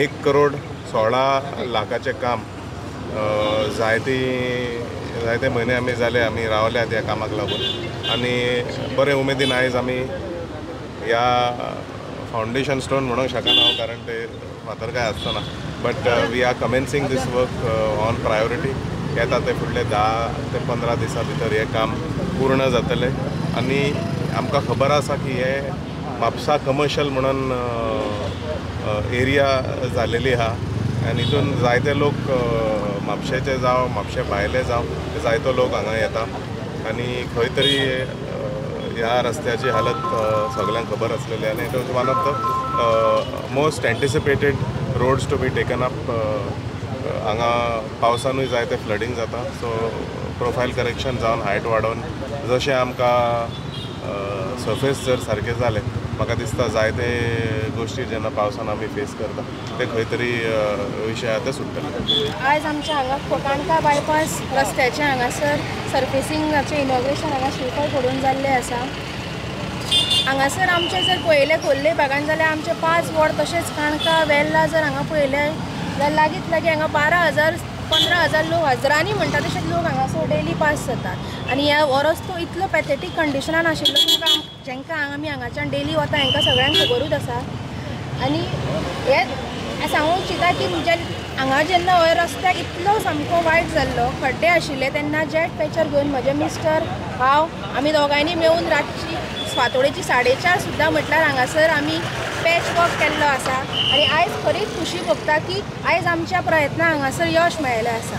1,16,00,000 काम जायते म्हयने आमी जाले आमी रावल्यात ह्या कामाक लागून आनी बरे उमेदीन आयज आमी ह्या फावंडेशन स्टोन म्हणूंक शकना हांव कारण ते फातर काय आसतना but we are commencing this work on priority येता ते फुडले 10 ते 15 दिसां भितर हे काम पूर्ण जातले आनी आमकां खबर आसा की हे म्हापसा कमर्शियल म्हणून एरिया जालेली आहा आनी हितून जायते लोक म्हापशेचे जावं म्हापशे भायले जावं जायतो लोक हांगा येता आनी खंय तरी ह्या रस्त्याची हालत सगळ्यांक खबर आसलेली आनी it was one of the most anticipated roads to be taken up हांगा पावसानूय जायते फ्लडिंग जाता सो प्रोफायल करेक्शन जावन हायट वाडोवन जशें आमकां सर्फेस जर सारकें जालें म्हाका दिसता जायते गोष्टी जेन्ना पावसान आमी फेस करता ते खंय तरी विशय ते सुट्टले। आयज आमच्या हांगा कोटांका बायपास रस्त्याचे हांगासर सर्फेसिंगाचें इनॉग्रेशन हांगा श्रीफळ पडून जाल्लें आसा। हांगासर आमचे जर पळयलें खोर्ले भागान जाल्यार आमचे 5 वॉर्ड तशेंच काणका वेर्ला जर हांगा पळयलें जाल्यार लागींच लागीं हांगा 12,000 15,000 लोक हजरांनी म्हणटा तशेंच लोक हांगासर डेली पास जातात आनी हो रस्तो इतलो पॅथेटीक कंडिशनान आशिल्लो तुमकां जेंकां आमी हांगाच्यान डेली वता हांकां सगळ्यांक खबरूच आसा आनी हे सांगूंक चिंता की हांगा जेन्ना हो रस्त्याक इतलो सामको वायट जाल्लो खड्डे आशिल्ले तेन्ना जेट पॅचर घेवन म्हजे मिस्टर हांव आमी दोगांयनी मेळून रातची फांतोडेची 4:30 सुद्दां म्हटल्यार हांगासर आमी पॅच वर्क केल्लो आसा आनी आयज खरीच खुशी भोगता की आयज आमच्या प्रयत्नाक हांगासर यश मेळिल्लें आसा।